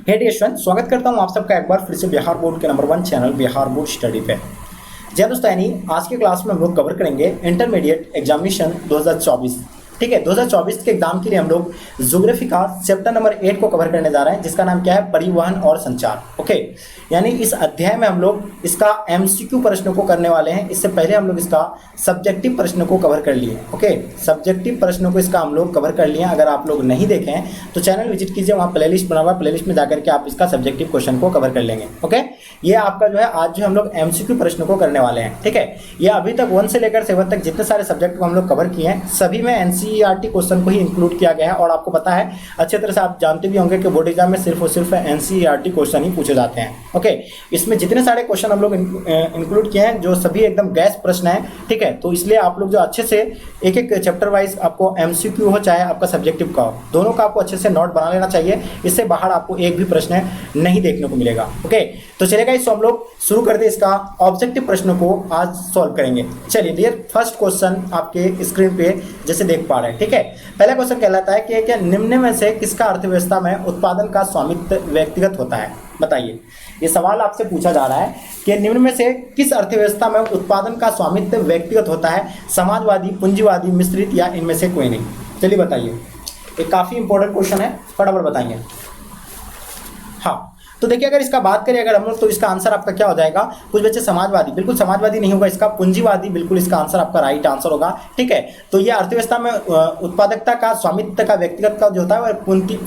हे dear student, स्वागत करता हूं आप सबका एक बार फिर से बिहार बोर्ड के number 1 channel Bihar board study पे। जी दोस्तों, यानी आज के क्लास में हम लोग कवर करेंगे इंटरमीडिएट एग्जामिनेशन 2024। ठीक है, 2024 के एग्जाम के लिए हम लोग ज्योग्राफी का चैप्टर नंबर 8 को कवर करने जा रहे हैं, जिसका नाम क्या है, परिवहन और संचार। ओके, यानी इस अध्याय में हम लोग इसका एमसीक्यू प्रश्नों को करने वाले हैं। इससे पहले हम लोग इसका सब्जेक्टिव प्रश्नों को कवर कर लिए। ओके, सब्जेक्टिव प्रश्नों को इसका हम लोग कवर कर लिए। अगर आप लोग नहीं देखे हैं तो चैनल विजिट कीजिए, वहाँ प्लेलिस्ट बना हुआ है, प्लेलिस्ट में जाकर के आप इसका सब्जेक्टिव क्वेश्चन को कवर कर लेंगे। ओके, ये आपका जो है आज जो हम लोग एमसीक्यू प्रश्नों को करने वाले हैं। ठीक है, ये अभी तक 1 से लेकर 7 तक जितने सारे सब्जेक्ट को हम लोग कवर किए हैं, सभी में एनसीईआरटी क्वेश्चन को ही इंक्लूड किया गया है। और आपको पता है अच्छे तरह से, आप जानते भी होंगे कि बोर्ड एग्जाम में सिर्फ और सिर्फ एनसीईआरटी क्वेश्चन ही पूछे जाते हैं। ओके, इसमें जितने सारे क्वेश्चन हम लोग इंक्लूड किए हैं, जो सभी एकदम गैस प्रश्न है। ठीक है, तो इसलिए आप लोग जो अच्छे से एक एक चैप्टर वाइज आपको एमसीक्यू हो चाहे आपका सब्जेक्टिव का हो, दोनों का आपको अच्छे से नोट बना लेना चाहिए। इससे बाहर आपको एक भी प्रश्न नहीं देखने को मिलेगा। ओके, तो चलेगा, इसको हम लोग शुरू करते हैं। इसका ऑब्जेक्टिव प्रश्नों को आज सॉल्व करेंगे। चलिए डियर, फर्स्ट क्वेश्चन आपके स्क्रीन पे जैसे देख पा रहे हैं। ठीक है, पहला क्वेश्चन कहलाता है कि क्या निम्न में से किसका अर्थव्यवस्था में उत्पादन का स्वामित्व व्यक्तिगत होता है? बताइए, ये सवाल आपसे पूछा जा रहा है कि निम्न में से किस अर्थव्यवस्था में उत्पादन का स्वामित्व व्यक्तिगत होता है? समाजवादी, पूंजीवादी, मिश्रित या इनमें से कोई नहीं? चलिए बताइए, ये काफी इंपॉर्टेंट क्वेश्चन है, फटाफट बताएंगे। हाँ, तो देखिए, अगर इसका बात करें अगर हम लोग, तो इसका आंसर आपका क्या हो जाएगा? कुछ बच्चे समाजवादी, बिल्कुल समाजवादी नहीं होगा इसका, पूंजीवादी बिल्कुल इसका आंसर आपका राइट आंसर होगा। ठीक है, तो ये अर्थव्यवस्था में उत्पादकता का, स्वामित्व का, व्यक्तिगत का जो होता है वह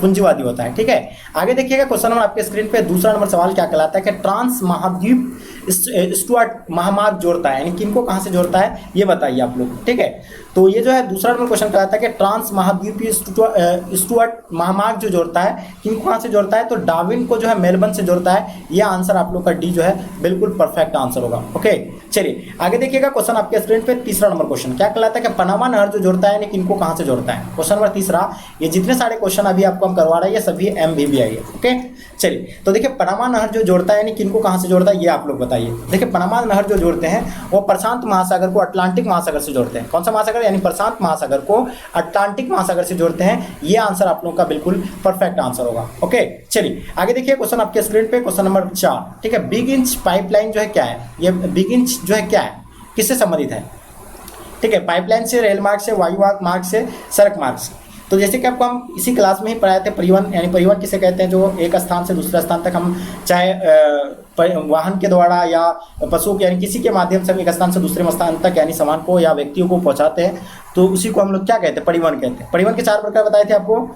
पूंजीवादी होता है। ठीक है, आगे देखिएगा क्वेश्चन नंबर आपके स्क्रीन पे दूसरा नंबर सवाल क्या कहलाता है कि ट्रांस महाद्वीप स्टुअर्ट महामार्ग जोड़ता है, यानी किनको कहां से जोड़ता है, ये बताइए आप लोग। ठीक है, तो ये जो है दूसरा नंबर क्वेश्चन कहलाता है कि ट्रांस महाद्वीपीय स्टुअर्ट महामार्ग जो जोड़ता है, किनको कहां से जोड़ता है? तो डार्विन को जो है मेलबर्न से जोड़ता है। ये आंसर आप लोग का डी जो है बिल्कुल परफेक्ट आंसर होगा। ओके, चलिए आगे देखिएगा क्वेश्चन आपके स्क्रीन पे तीसरा नंबर क्वेश्चन क्या कहलाता है कि पनामा नहर जो जोड़ता है, यानी किनको कहां से जोड़ता है? क्वेश्चन नंबर तीसरा, ये जितने सारे क्वेश्चन अभी आपको हम करवा रहे हैं ये सभी एमबीबीआई है। ओके, चलिए, तो देखिए पनामा नहर जो जोड़ता है, यानी किनको कहां से जोड़ता है, ये आप लोग बताइए। देखिए, पनामा नहर जो जोड़ते हैं वो प्रशांत महासागर को अटलांटिक महासागर से जोड़ते हैं। कौन सा महासागर? यानी प्रशांत महासागर को अटलांटिक महासागर से जोड़ते हैं। ये आंसर आप लोगों का बिल्कुल परफेक्ट आंसर होगा। ओके, चलिए आगे देखिए क्वेश्चन आपके स्क्रीन पे, क्वेश्चन नंबर 4। ठीक है, बिग इंच पाइपलाइन जो है क्या है? ये बिग इंच जो है क्या है, किससे संबंधित है? ठीक है, पाइपलाइन से, रेल मार्ग से, वायु मार्ग से, सड़क मार्ग से। तो जैसे कि आपको हम इसी क्लास में ही पढ़ाए थे, परिवहन, यानी परिवहन किसे कहते हैं? जो एक स्थान से दूसरे स्थान तक हम चाहे वाहन के द्वारा या पशु यानी किसी के माध्यम से हम एक स्थान से दूसरे स्थान तक यानी सामान को या व्यक्तियों को पहुंचाते हैं, तो उसी को हम लोग क्या कहते हैं? परिवहन कहते हैं। परिवहन के 4 प्रकार बताए थे आपको।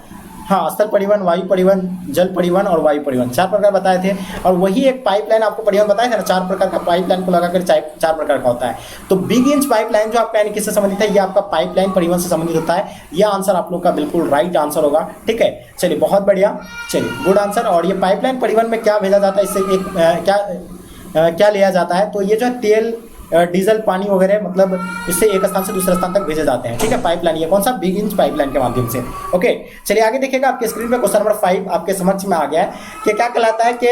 हाँ, स्थल परिवहन, वायु परिवहन, जल परिवहन और वायु परिवहन, 4 प्रकार बताए थे। और वही एक पाइपलाइन आपको परिवहन बताया था ना, 4 प्रकार का पाइपलाइन को लगाकर 4 प्रकार का होता है। तो बिग इंच पाइपलाइन जो आपका यानी किससे संबंधित है? ये आपका पाइपलाइन परिवहन से संबंधित होता है। ये आंसर आप लोग का बिल्कुल राइट आंसर होगा। ठीक है, चलिए बहुत बढ़िया, चलिए गुड आंसर। और ये पाइपलाइन परिवहन में क्या भेजा जाता है, इससे एक क्या लिया जाता है? तो ये जो है तेल, डीजल, पानी वगैरह, मतलब इससे एक स्थान से दूसरे स्थान तक भेजे जाते हैं। ठीक है, पाइपलाइन, ये कौन सा? बिग इंच पाइपलाइन के माध्यम से। ओके, चलिए आगे देखिएगा आपके स्क्रीन पे क्वेश्चन नंबर 5 आपके समक्ष में आ गया है कि क्या कहलाता है कि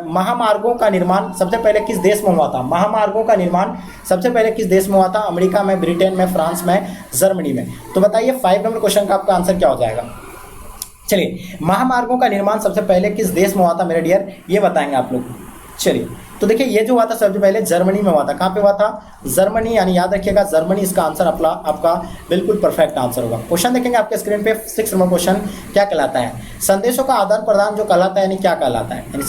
महामार्गों का निर्माण सबसे पहले किस देश में हुआ था? महामार्गों का निर्माण सबसे पहले किस देश में हुआ था? अमेरिका में, ब्रिटेन में, फ्रांस में, जर्मनी में। तो बताइए 5 नंबर क्वेश्चन का आपका आंसर क्या हो जाएगा? चलिए, महामार्गों का निर्माण सबसे पहले किस देश में हुआ था मेरे डियर, ये बताएंगे आप लोग। चलिए, तो देखिए ये जो हुआ था सबसे पहले जर्मनी में हुआ था। कहाँ पे हुआ था? जर्मनी, यानी याद रखिएगा जर्मनी इसका आंसर आपका बिल्कुल परफेक्ट आंसर होगा। क्वेश्चन देखेंगे आपके स्क्रीन पे 6 नंबर क्वेश्चन क्या कहलाता है? संदेशों का आदान प्रदान जो कहलाता है, यानी क्या कहलाता है? यानी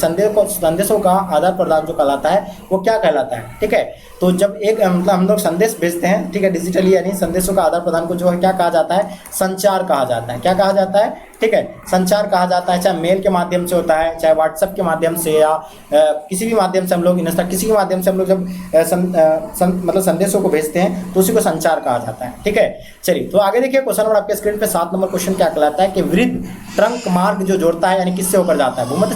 संदेशों का आदान प्रदान जो कहलाता है वो क्या कहलाता है? ठीक है, तो जब एक मतलब हम लोग संदेश भेजते हैं, ठीक है, डिजिटली, यानी संदेशों का आदान प्रदान को जो है क्या कहा जाता है? संचार कहा जाता है। क्या कहा जाता है? ठीक है, संचार कहा जाता है। चाहे मेल के माध्यम से होता है, चाहे व्हाट्सएप के माध्यम से, या किसी भी माध्यम से हम लोग इंस्टा, किसी के माध्यम से हम लोग जब मतलब संदेशों को भेजते हैं तो उसी को संचार कहा जाता है। ठीक है, चलिए तो आगे देखिए क्वेश्चन नंबर आपके स्क्रीन पे 7 नंबर क्वेश्चन क्या कहलाता है कि वृद्ध ट्रंक मार्ग जो जोड़ता है, यानी किससे होकर जाता है? भूमध्य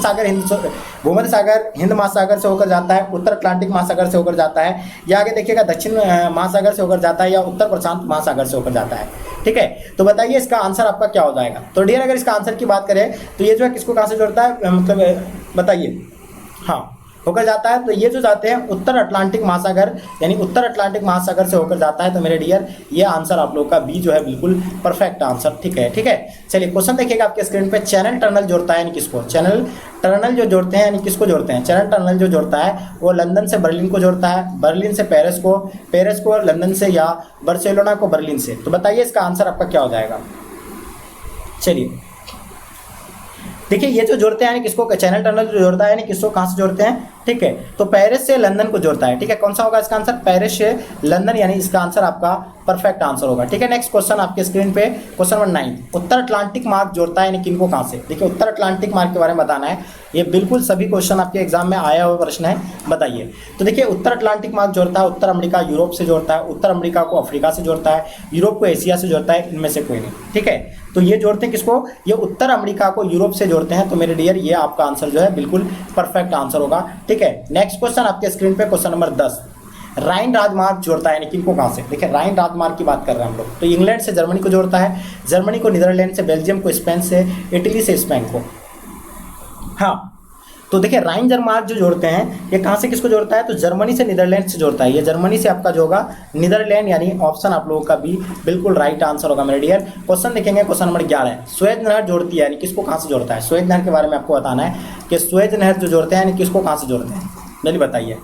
सागर हिंद महासागर से होकर जाता है, उत्तर अटलांटिक महासागर से होकर जाता है, या आगे देखिएगा दक्षिण महासागर से होकर जाता है, या उत्तर प्रशांत महासागर से होकर जाता है। ठीक है, तो बताइए इसका आंसर आपका क्या हो जाएगा? तो डियर, अगर इसका आंसर की बात करें तो ये जो है किसको कहां से जोड़ता है, मतलब बताइए। हाँ, होकर जाता है, तो ये जो जाते हैं उत्तर अटलांटिक महासागर, यानी उत्तर अटलांटिक महासागर से होकर जाता है। तो मेरे डियर ये आंसर आप लोग का बी जो है बिल्कुल परफेक्ट आंसर। ठीक है, ठीक है, चलिए क्वेश्चन देखिएगा आपके स्क्रीन पे, चैनल टनल जोड़ता है यानी किसको? चैनल टनल जो जोड़ते हैं यानी किसको जोड़ते हैं, चरण टनल जो जोड़ता है वो लंदन से बर्लिन को जोड़ता है, बर्लिन से पेरिस को, पेरिस को लंदन से, या बार्सिलोना को बर्लिन से। तो बताइए इसका आंसर आपका क्या हो जाएगा। चलिए देखिए ये जो जोड़ते हैं यानी किसको, चैनल टनल जो जोड़ता है यानी किसको कहाँ से जोड़ते हैं, ठीक है, तो पेरिस से लंदन को जोड़ता है, ठीक है। कौन सा होगा इसका आंसर, पेरिस से लंदन, यानी इसका आंसर आपका परफेक्ट आंसर होगा, ठीक है। नेक्स्ट क्वेश्चन आपके स्क्रीन पे, क्वेश्चन नंबर 9, उत्तर अटलांटिक मार्ग जोड़ता है यानी किनको कहाँ से। देखिए उत्तर अटलांटिक मार्ग के बारे में बताना है, ये बिल्कुल सभी क्वेश्चन आपके एग्जाम में आया हुआ प्रश्न है, बताइए। तो देखिए उत्तर अटलांटिक मार्ग जोड़ता है, उत्तर अमेरिका यूरोप से जोड़ता है, उत्तर अमेरिका को अफ्रीका से जोड़ता है, यूरोप को एशिया से जोड़ता है, इनमें से कोई नहीं, ठीक है। तो ये जोड़ते हैं किसको, ये उत्तर अमेरिका को यूरोप से जोड़ते हैं। तो मेरे डियर ये आपका आंसर जो है बिल्कुल परफेक्ट आंसर होगा, ठीक है। नेक्स्ट क्वेश्चन आपके स्क्रीन पे, क्वेश्चन नंबर 10, राइन राजमार्ग जोड़ता है यानी किनको कहाँ से। देखिए राइन राजमार्ग की बात कर रहे हैं हम लोग, तो इंग्लैंड से जर्मनी को जोड़ता है, जर्मनी को नीदरलैंड से, बेल्जियम को स्पेन से, इटली से स्पेन को। हाँ तो देखिए राइन राजमार्ग जो जोड़ते हैं ये कहाँ से किसको जोड़ता है, तो जर्मनी से नीदरलैंड से जोड़ता है। ये जर्मनी से आपका जो होगा नीदरलैंड, यानी ऑप्शन आप लोगों का भी बिल्कुल राइट आंसर होगा मेरे डियर। क्वेश्चन देखेंगे क्वेश्चन नंबर 11, सुएज नहर जोड़ती है यानी किसको कहाँ से जोड़ता है। सुएज नहर के बारे में आपको बताना है कि सुएज नहर जो जोड़ते हैं यानी किसको कहाँ से जोड़ते हैं, जल्दी बताइए।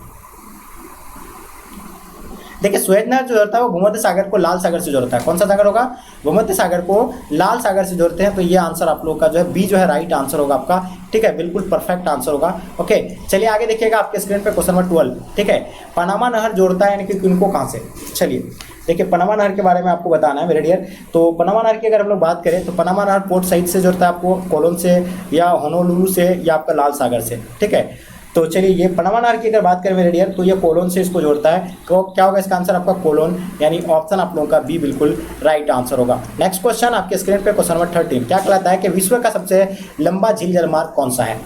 देखिए सुएज नहर जो जोड़ता है वो भूमध्य सागर को लाल सागर से जोड़ता है। कौन सा सागर होगा, भूमध्य सागर को लाल सागर से जोड़ते हैं। तो ये आंसर आप लोग का जो है बी जो है राइट आंसर होगा आपका, ठीक है, बिल्कुल परफेक्ट आंसर होगा। ओके चलिए आगे देखिएगा आपके स्क्रीन पे क्वेश्चन नंबर 12, ठीक है, पनामा नहर जोड़ता है यानी कि किनको कहाँ से। चलिए देखिए पनामा नहर के बारे में आपको बताना है मेरे डियर। तो पनामा नहर की अगर हम लोग बात करें तो पनामा नहर पोर्ट साइड से जोड़ता है आपको, कोलोन से या होनोलुलु से या आपका लाल सागर से, ठीक है। तो चलिए ये पनामा नहर की अगर बात करें मेरे डियर तो ये कोलोन से इसको जोड़ता है। तो क्या होगा इसका आंसर आपका कोलोन, यानी ऑप्शन आप लोगों का बी बिल्कुल राइट आंसर होगा। नेक्स्ट क्वेश्चन आपके स्क्रीन पे क्वेश्चन नंबर 13, क्या कहलाता है कि विश्व का सबसे लंबा झील जलमार्ग कौन सा है।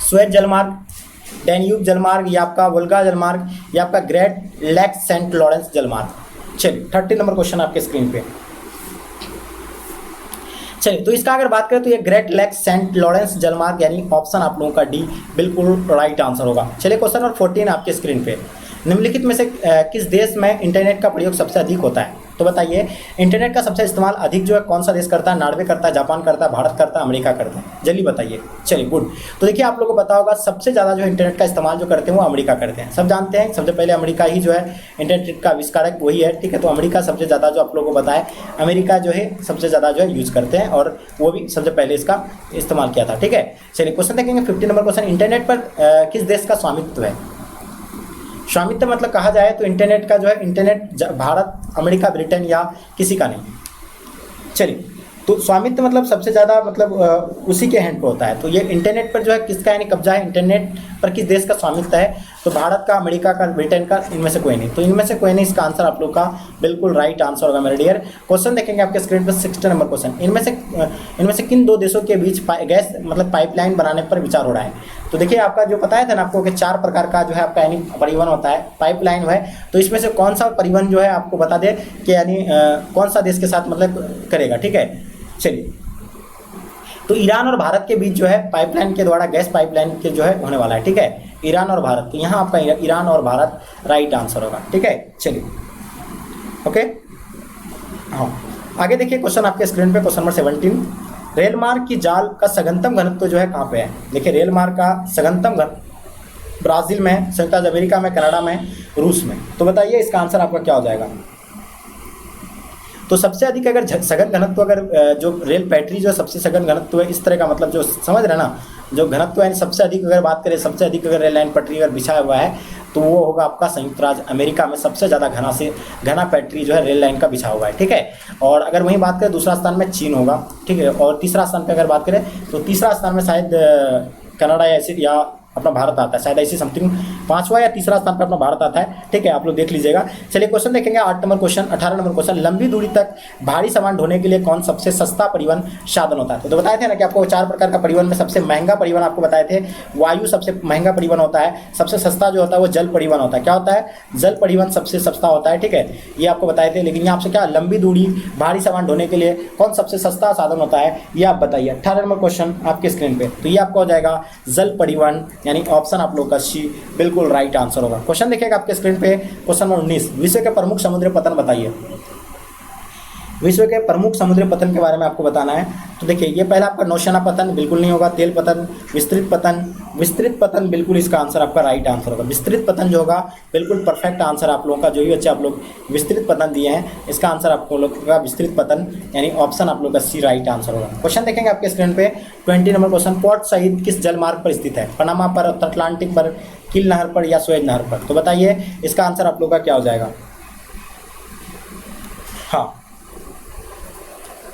सुएज जलमार्ग, डैन्यूब जलमार्ग, या आपका वोल्गा जलमार्ग, या आपका ग्रेट लेक सेंट लॉरेंस जलमार्ग। चलिए 13 नंबर क्वेश्चन आपके स्क्रीन पे। चलिए तो इसका अगर बात करें तो ये ग्रेट लेक सेंट लॉरेंस जलमार्ग, यानी ऑप्शन आप लोगों का डी बिल्कुल राइट आंसर होगा। चलिए क्वेश्चन नंबर 14 आपके स्क्रीन पे, निम्नलिखित में से किस देश में इंटरनेट का प्रयोग सबसे अधिक होता है। तो बताइए इंटरनेट का सबसे इस्तेमाल अधिक जो है कौन सा देश करता है, नॉर्वे करता है, जापान करता है, भारत करता है, अमेरिका करता है, जल्दी बताइए। चलिए गुड। तो देखिए आप लोगों को पता होगा सबसे ज़्यादा जो इंटरनेट का इस्तेमाल जो करते हैं वो अमेरिका करते हैं। सब जानते हैं सबसे पहले अमेरिका ही जो है इंटरनेट का आविष्कारक वही है, ठीक है। तो अमेरिका सबसे ज़्यादा जो आप लोगों को बताया, अमेरिका जो है सबसे ज़्यादा जो है यूज़ करते हैं और वो भी सबसे पहले इसका इस्तेमाल किया था, ठीक है। चलिए क्वेश्चन देखेंगे 15 नंबर क्वेश्चन, इंटरनेट पर किस देश का स्वामित्व है। स्वामित्व मतलब कहा जाए तो इंटरनेट का जो है इंटरनेट भारत, अमेरिका, ब्रिटेन या किसी का नहीं। चलिए तो स्वामित्व मतलब सबसे ज़्यादा मतलब उसी के हैंड पे होता है। तो ये इंटरनेट पर जो है किसका यानी कब्जा है, इंटरनेट पर किस देश का स्वामित्व है, तो भारत का, अमेरिका का, ब्रिटेन का, इनमें से कोई नहीं। तो इनमें से कोई नहीं, इसका आंसर आप लोग का बिल्कुल राइट आंसर होगा मेरे डियर। क्वेश्चन देखेंगे आपके स्क्रीन पर 16 नंबर क्वेश्चन, इनमें से किन दो देशों के बीच गैस मतलब पाइपलाइन बनाने पर विचार हो रहा है। तो देखिए आपका जो बताया था ना आपको कि 4 प्रकार का जो है आपका यानी परिवहन होता है, पाइपलाइन है। तो इसमें से कौन सा परिवहन जो है आपको बता दे कि यानी कौन सा देश के साथ मतलब करेगा, ठीक है। चलिए तो ईरान और भारत के बीच जो है पाइपलाइन के द्वारा गैस पाइपलाइन के जो है होने वाला है, ठीक है, ईरान और भारत। तो यहाँ आपका ईरान और भारत राइट आंसर होगा, ठीक है। चलिए ओके हाँ आगे देखिए क्वेश्चन आपके स्क्रीन पे क्वेश्चन नंबर 17, रेल मार्ग की जाल का सघनतम घनत्व जो है कहाँ पे है। देखिए रेल मार्ग का सघनतम घन ब्राज़ील में, संयुक्त राज्य अमेरिका में, कनाडा में, रूस में। तो बताइए इसका आंसर आपका क्या हो जाएगा। तो सबसे अधिक अगर सघन घनत्व अगर जो रेल पटरी जो सबसे सघन घनत्व है, इस तरह का मतलब जो समझ रहे हैं ना, जो घनत्व है सबसे अधिक अगर बात करें, सबसे अधिक अगर रेल लाइन पटरी अगर बिछाया हुआ है तो वो होगा आपका संयुक्त राज्य अमेरिका में सबसे ज़्यादा घना पटरी जो है रेल लाइन का बिछा हुआ है, ठीक है। और अगर वहीं बात करें दूसरा स्थान में चीन होगा, ठीक है। और तीसरा स्थान पर अगर बात करें तो तीसरा स्थान में शायद कनाडा या अपना भारत आता है, शायद ऐसी समथिंग 5वां या तीसरा स्थान पर अपना भारत आता है, ठीक है। आप लोग देख लीजिएगा। चलिए क्वेश्चन देखेंगे 8 नंबर क्वेश्चन, 18 नंबर क्वेश्चन, लंबी दूरी तक भारी सामान ढोने के लिए कौन सबसे सस्ता परिवहन साधन होता है। तो बताए थे ना कि आपको 4 प्रकार का परिवहन में सबसे महंगा परिवहन आपको बताए थे, वायु सबसे महंगा परिवहन होता है, सबसे सस्ता जो होता है वो जल परिवहन होता है। क्या होता है, जल परिवहन सबसे सस्ता होता है, ठीक है, ये आपको बताए थे। लेकिन यहाँ आपसे क्या लंबी दूरी भारी सामान ढोने के लिए कौन सबसे सस्ता साधन होता है, ये आप बताइए। 18 नंबर क्वेश्चन आपके स्क्रीन पे, तो ये आपका हो जाएगा जल परिवहन, यानी ऑप्शन आप लोग का सी बिल्कुल राइट आंसर होगा। क्वेश्चन देखिएगा आपके स्क्रीन पे क्वेश्चन नंबर 19, विश्व के प्रमुख समुद्री पतन बताइए। विश्व के प्रमुख समुद्री पतन के बारे में आपको बताना है। तो देखिए ये पहला आपका नौसेना पतन बिल्कुल नहीं होगा, तेल पतन, विस्तृत पतन बिल्कुल इसका आंसर आपका राइट आंसर होगा। विस्तृत पतन जो होगा बिल्कुल परफेक्ट आंसर आप लोगों का, जो भी बच्चे आप लोग विस्तृत पतन दिए हैं इसका आंसर आपको लोग का विस्तृत पतन यानी ऑप्शन आप लोग का सी राइट आंसर होगा। क्वेश्चन देखेंगे आपके स्क्रीन पे 20 नंबर क्वेश्चन, पोर्ट सईद किस जलमार्ग पर स्थित है? पनामा पर, उत्तर अटलांटिक पर, किल नहर पर या सुएज नहर पर? तो बताइए इसका आंसर आप लोग का क्या हो जाएगा? हाँ,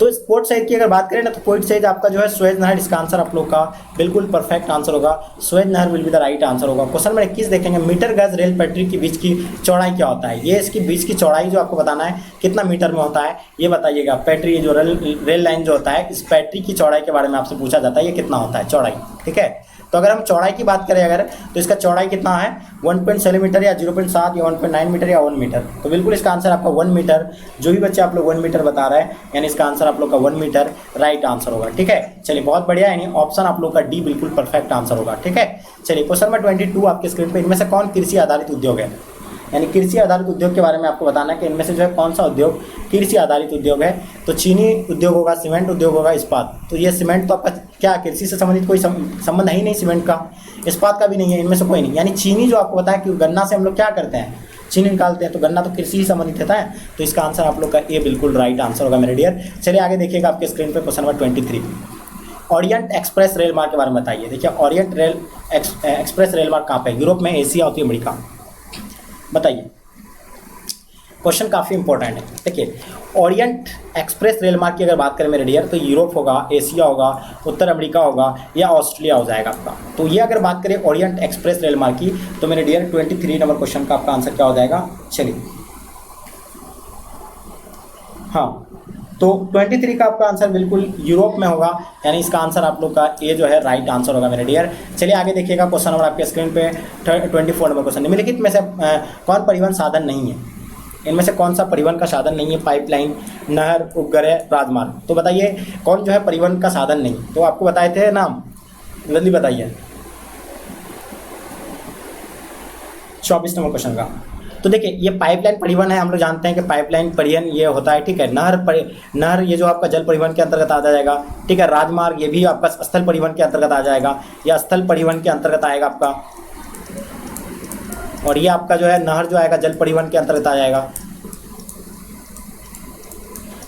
तो इस पोर्ट साइड की अगर बात करें ना तो पोर्ट साइड आपका जो है सुएज नहर, इसका आंसर आप लोग का बिल्कुल परफेक्ट आंसर होगा। सुएज नहर will be the right answer होगा। क्वेश्चन नंबर 21 देखेंगे, मीटर गज रेल पटरी के बीच की चौड़ाई क्या होता है? ये इसकी बीच की चौड़ाई जो आपको बताना है कितना मीटर में होता है ये बताइएगा। पटरी जो रेल लाइन जो होता है इस पटरी की चौड़ाई के बारे में आपसे पूछा जाता है, ये कितना होता है चौड़ाई, ठीक है। तो अगर हम चौड़ाई की बात करें अगर तो इसका चौड़ाई कितना है 1.7 मीटर या 0.7 या 1.9 मीटर या 1 मीटर। तो बिल्कुल इसका आंसर आपका 1 मीटर, जो भी बच्चे आप लोग 1 मीटर बता रहे हैं यानी इसका आंसर आप लोग का 1 मीटर राइट आंसर होगा, ठीक है। चलिए बहुत बढ़िया, यानी ऑप्शन आप लोग का डी बिल्कुल परफेक्ट आंसर होगा, ठीक है। चलिए क्वेश्चन नंबर 22 आपके स्क्रीन पर, इनमें से कौन कृषि आधारित उद्योग है? यानी कृषि आधारित उद्योग के बारे में आपको बताना है कि इनमें से जो है कौन सा उद्योग कृषि आधारित उद्योग है। तो चीनी उद्योग होगा, सीमेंट उद्योग होगा, इस्पात। तो ये सीमेंट तो आपका क्या कृषि से संबंधित कोई संबंध है ही नहीं, सीमेंट का, इस्पात का भी नहीं है, इनमें से कोई नहीं। यानी चीनी जो आपको बताया कि गन्ना से हम लोग क्या करते हैं, चीनी निकालते हैं, तो गन्ना तो कृषि ही संबंधित होता है। तो इसका आंसर आप लोग का ए बिल्कुल राइट आंसर होगा मेरे डियर। चलिए आगे देखिएगा आपके स्क्रीन पर question number 23, Orient express rail मार्ग के बारे में बताइए। देखिए ओरिएंट एक्सप्रेस रेल मार्ग कहाँ पे? यूरोप में, एशिया होती है, अमेरिका, बताइए। क्वेश्चन काफ़ी इंपॉर्टेंट है। देखिए ओरिएंट एक्सप्रेस रेल मार्ग की अगर बात करें मेरे डियर तो यूरोप होगा, एशिया होगा, उत्तर अमेरिका होगा या ऑस्ट्रेलिया हो जाएगा आपका। तो ये अगर बात करें ओरिएंट एक्सप्रेस रेल मार्ग की तो मेरे डियर 23 नंबर क्वेश्चन का आपका आंसर क्या हो जाएगा? चलिए हाँ, तो 23 का आपका आंसर बिल्कुल यूरोप में होगा, यानी इसका आंसर आप लोग का ए जो है राइट आंसर होगा मेरे डियर। चलिए आगे देखिएगा क्वेश्चन नंबर आपके स्क्रीन पे 24 नंबर क्वेश्चन, निम्नलिखित में से कौन परिवहन साधन नहीं है? इनमें से कौन सा परिवहन का साधन नहीं है? पाइपलाइन, नहर, उपग्रह, राजमार्ग। तो बताइए कौन जो है परिवहन का साधन नहीं? तो आपको बताए थे नाम, जल्दी बताइए। 24 नंबर क्वेश्चन का। तो देखिए ये पाइपलाइन परिवहन है, हम लोग जानते हैं कि पाइपलाइन परिवहन ये होता है, ठीक है। नहर ये जो आपका जल परिवहन के अंतर्गत आ जाएगा, ठीक है। राजमार्ग ये भी आपका स्थल परिवहन के अंतर्गत आ जाएगा या स्थल परिवहन के अंतर्गत आएगा आपका, और ये आपका जो है नहर जो आएगा जल परिवहन के अंतर्गत आ जाएगा।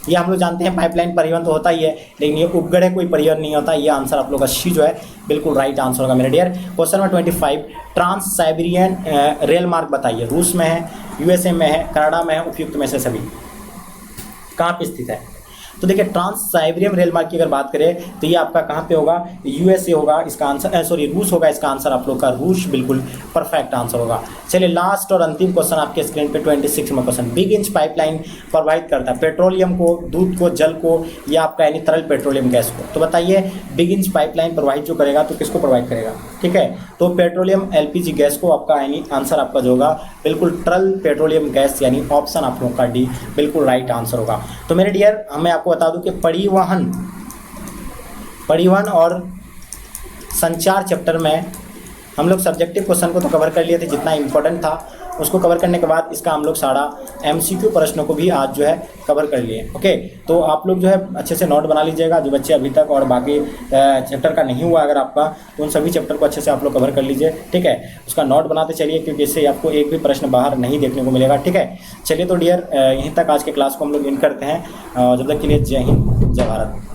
ये हम लोग जानते हैं पाइपलाइन परिवहन तो होता ही है, लेकिन ये उपग्रह कोई परिवहन नहीं होता। ये आंसर आप लोग का सी जो है बिल्कुल राइट आंसर होगा मेरे dear. Question number 25, trans Siberian rail मार्ग बताइए। रूस में है, यूएसए में है, कनाडा में है, उपयुक्त में से सभी कहाँ पे स्थित है? तो देखिए ट्रांस साइबेरियन रेल मार्ग की अगर बात करें तो ये आपका कहाँ पे होगा? यूएसए होगा इसका आंसर, सॉरी रूस होगा इसका आंसर आप लोग का, रूस बिल्कुल परफेक्ट आंसर होगा। चलिए लास्ट और अंतिम क्वेश्चन आपके स्क्रीन पे 26 में क्वेश्चन, बिग इंच पाइपलाइन प्रवाहित करता है पेट्रोलियम को, दूध को, जल को या आपका यानी तरल पेट्रोलियम गैस को? तो बताइए बिग इंच पाइपलाइन प्रवाहित जो करेगा तो किसको प्रोवाइड करेगा? ठीक है, तो पेट्रोलियम एलपीजी गैस को आपका यानी आंसर आपका जो होगा बिल्कुल तरल पेट्रोलियम गैस, यानी ऑप्शन आप लोगों का डी बिल्कुल राइट आंसर होगा। तो मेरे डियर हमें आपको बता दूं कि परिवहन और संचार चैप्टर में हम लोग सब्जेक्टिव क्वेश्चन को तो कवर कर लिए थे, जितना इंपॉर्टेंट था उसको कवर करने के बाद इसका हम लोग सारा एमसीक्यू प्रश्नों को भी आज जो है कवर कर लिए। ओके, तो आप लोग जो है अच्छे से नोट बना लीजिएगा, जो बच्चे अभी तक और बाकी चैप्टर का नहीं हुआ अगर आपका, तो उन सभी चैप्टर को अच्छे से आप लोग कवर कर लीजिए, ठीक है। उसका नोट बनाते चलिए क्योंकि इससे आपको एक भी प्रश्न बाहर नहीं देखने को मिलेगा, ठीक है। चलिए तो डियर यहीं तक आज के क्लास को हम लोग इन करते हैं, जब तक के लिए जय हिंद, जय भारत।